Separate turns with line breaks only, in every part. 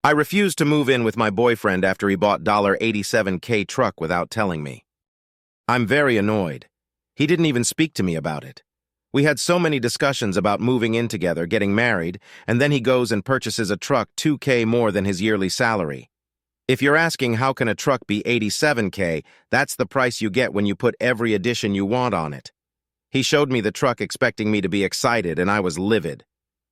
I refused to move in with my boyfriend after he bought $87K truck without telling me. I'm very annoyed. He didn't even speak to me about it. We had so many discussions about moving in together, getting married, and then he goes and purchases a truck 2K more than his yearly salary. If you're asking how can a truck be 87K, that's the price you get when you put every addition you want on it. He showed me the truck expecting me to be excited, and I was livid.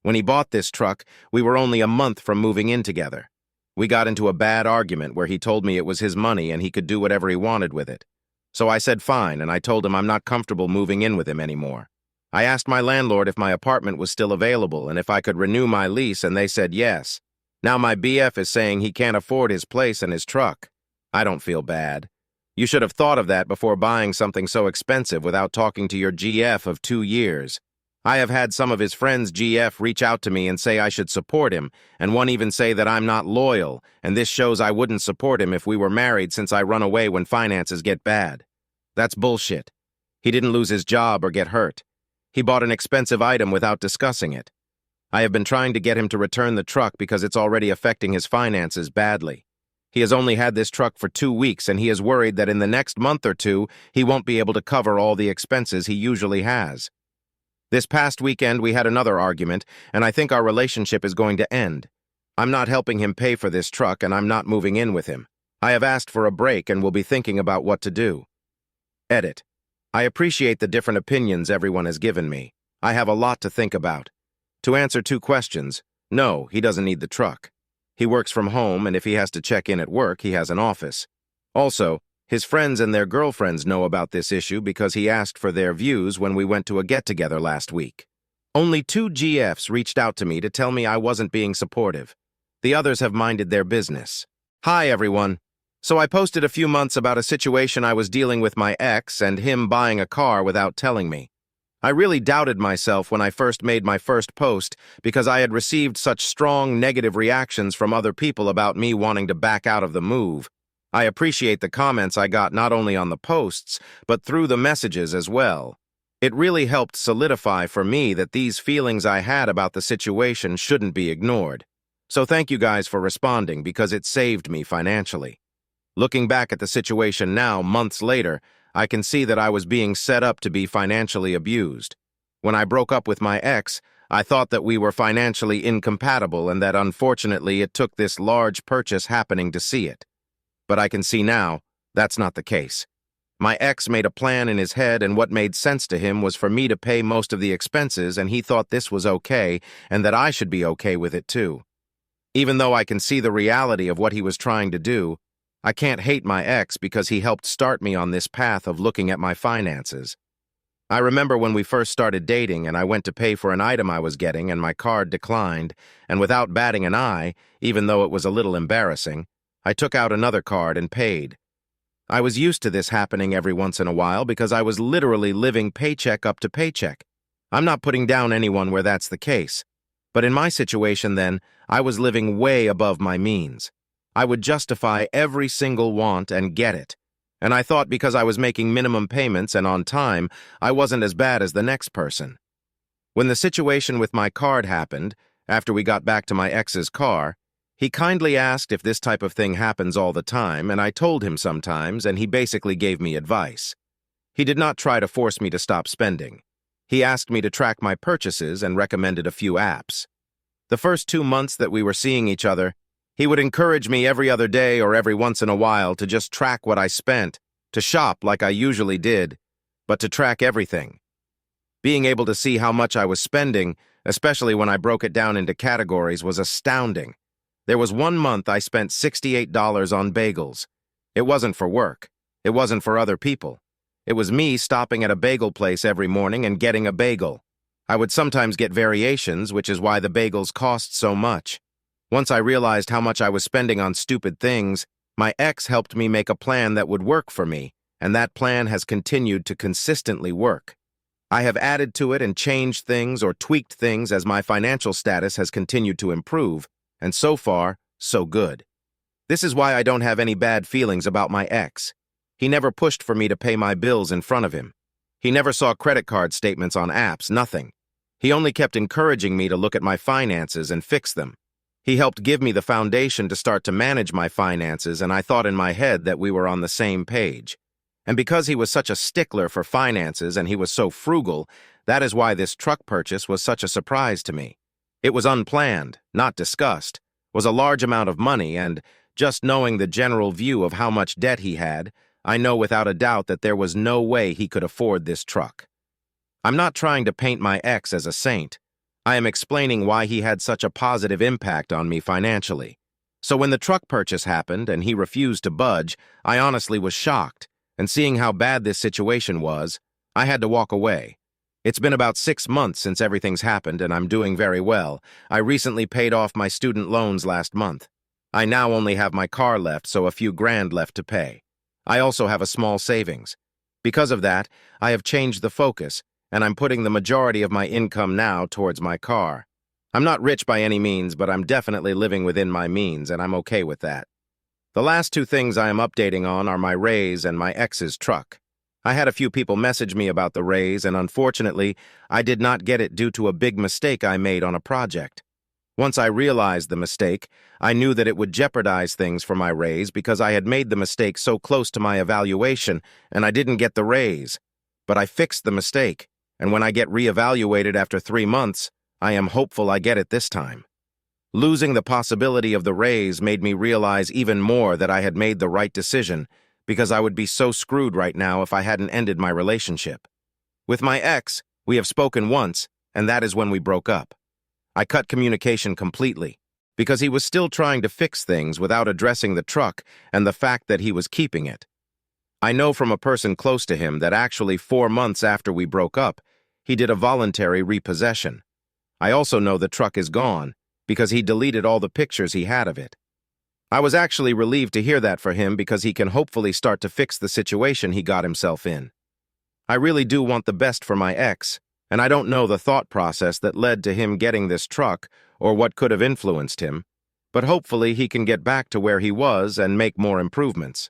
When he bought this truck, we were only a month from moving in together. We got into a bad argument where he told me it was his money and he could do whatever he wanted with it. So I said fine, and I told him I'm not comfortable moving in with him anymore. I asked my landlord if my apartment was still available and if I could renew my lease, and they said yes. Now my BF is saying he can't afford his place and his truck. I don't feel bad. You should have thought of that before buying something so expensive without talking to your GF of 2 years. I have had some of his friends' GF reach out to me and say I should support him, and one even say that I'm not loyal, and this shows I wouldn't support him if we were married since I run away when finances get bad. That's bullshit. He didn't lose his job or get hurt. He bought an expensive item without discussing it. I have been trying to get him to return the truck because it's already affecting his finances badly. He has only had this truck for 2 weeks, and he is worried that in the next month or two, he won't be able to cover all the expenses he usually has. This past weekend, we had another argument, and I think our relationship is going to end. I'm not helping him pay for this truck, and I'm not moving in with him. I have asked for a break and will be thinking about what to do. Edit. I appreciate the different opinions everyone has given me. I have a lot to think about. To answer 2 questions, no, he doesn't need the truck. He works from home, and if he has to check in at work, he has an office. Also, his friends and their girlfriends know about this issue because he asked for their views when we went to a get-together last week. Only 2 GFs reached out to me to tell me I wasn't being supportive. The others have minded their business. Hi, everyone. So I posted a few months about a situation I was dealing with my ex and him buying a car without telling me. I really doubted myself when I first made my first post because I had received such strong negative reactions from other people about me wanting to back out of the move. I appreciate the comments I got not only on the posts, but through the messages as well. It really helped solidify for me that these feelings I had about the situation shouldn't be ignored. So thank you guys for responding because it saved me financially. Looking back at the situation now, months later, I can see that I was being set up to be financially abused. When I broke up with my ex, I thought that we were financially incompatible and that unfortunately it took this large purchase happening to see it. But I can see now, that's not the case. My ex made a plan in his head, and what made sense to him was for me to pay most of the expenses, and he thought this was okay and that I should be okay with it too. Even though I can see the reality of what he was trying to do, I can't hate my ex because he helped start me on this path of looking at my finances. I remember when we first started dating and I went to pay for an item I was getting and my card declined, and without batting an eye, even though it was a little embarrassing, I took out another card and paid. I was used to this happening every once in a while because I was literally living paycheck up to paycheck. I'm not putting down anyone where that's the case. But in my situation then, I was living way above my means. I would justify every single want and get it. And I thought because I was making minimum payments and on time, I wasn't as bad as the next person. When the situation with my card happened, after we got back to my ex's car, he kindly asked if this type of thing happens all the time, and I told him sometimes, and he basically gave me advice. He did not try to force me to stop spending. He asked me to track my purchases and recommended a few apps. The first 2 months that we were seeing each other, he would encourage me every other day or every once in a while to just track what I spent, to shop like I usually did, but to track everything. Being able to see how much I was spending, especially when I broke it down into categories, was astounding. There was 1 month I spent $68 on bagels. It wasn't for work. It wasn't for other people. It was me stopping at a bagel place every morning and getting a bagel. I would sometimes get variations, which is why the bagels cost so much. Once I realized how much I was spending on stupid things, my ex helped me make a plan that would work for me, and that plan has continued to consistently work. I have added to it and changed things or tweaked things as my financial status has continued to improve, and so far, so good. This is why I don't have any bad feelings about my ex. He never pushed for me to pay my bills in front of him. He never saw credit card statements on apps, nothing. He only kept encouraging me to look at my finances and fix them. He helped give me the foundation to start to manage my finances, and I thought in my head that we were on the same page. And because he was such a stickler for finances and he was so frugal, that is why this truck purchase was such a surprise to me. It was unplanned, not discussed, was a large amount of money, and just knowing the general view of how much debt he had, I know without a doubt that there was no way he could afford this truck. I'm not trying to paint my ex as a saint. I am explaining why he had such a positive impact on me financially. So when the truck purchase happened and he refused to budge, I honestly was shocked, and seeing how bad this situation was, I had to walk away. It's been about 6 months since everything's happened, and I'm doing very well. I recently paid off my student loans last month. I now only have my car left, so a few grand left to pay. I also have a small savings. Because of that, I have changed the focus, and I'm putting the majority of my income now towards my car. I'm not rich by any means, but I'm definitely living within my means, and I'm okay with that. The last 2 things I am updating on are my raise and my ex's truck. I had a few people message me about the raise, and unfortunately, I did not get it due to a big mistake I made on a project. Once I realized the mistake, I knew that it would jeopardize things for my raise because I had made the mistake so close to my evaluation, and I didn't get the raise. But I fixed the mistake, and when I get reevaluated after 3 months, I am hopeful I get it this time. Losing the possibility of the raise made me realize even more that I had made the right decision, because I would be so screwed right now if I hadn't ended my relationship. With my ex, we have spoken once, and that is when we broke up. I cut communication completely, because he was still trying to fix things without addressing the truck and the fact that he was keeping it. I know from a person close to him that actually 4 months after we broke up, he did a voluntary repossession. I also know the truck is gone, because he deleted all the pictures he had of it. I was actually relieved to hear that for him because he can hopefully start to fix the situation he got himself in. I really do want the best for my ex, and I don't know the thought process that led to him getting this truck or what could have influenced him, but hopefully he can get back to where he was and make more improvements.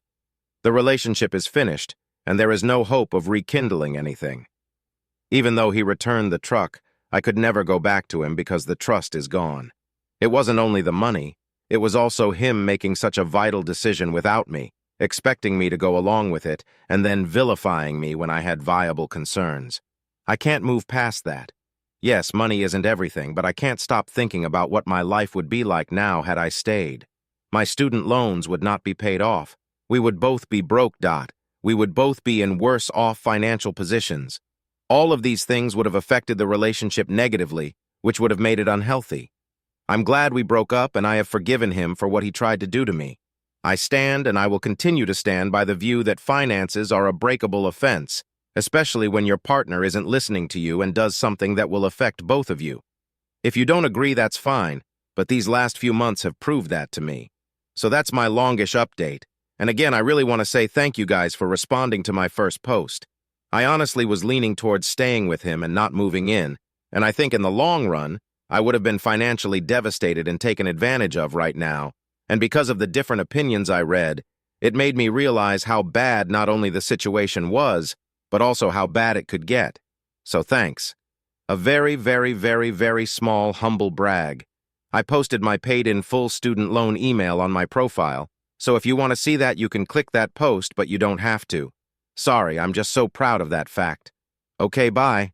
The relationship is finished, and there is no hope of rekindling anything. Even though he returned the truck, I could never go back to him because the trust is gone. It wasn't only the money, it was also him making such a vital decision without me, expecting me to go along with it, and then vilifying me when I had viable concerns. I can't move past that. Yes, money isn't everything, but I can't stop thinking about what my life would be like now had I stayed. My student loans would not be paid off. We would both be broke. We would both be in worse off financial positions. All of these things would have affected the relationship negatively, which would have made it unhealthy. I'm glad we broke up, and I have forgiven him for what he tried to do to me. I stand, and I will continue to stand by the view that finances are a breakable offense, especially when your partner isn't listening to you and does something that will affect both of you. If you don't agree, that's fine, but these last few months have proved that to me. So that's my longish update, and again, I really want to say thank you guys for responding to my first post. I honestly was leaning towards staying with him and not moving in, and I think in the long run, I would have been financially devastated and taken advantage of right now, and because of the different opinions I read, it made me realize how bad not only the situation was, but also how bad it could get. So thanks. A very, very, very, very small, humble brag. I posted my paid-in-full student loan email on my profile, so if you want to see that, you can click that post, but you don't have to. Sorry, I'm just so proud of that fact. Okay, bye.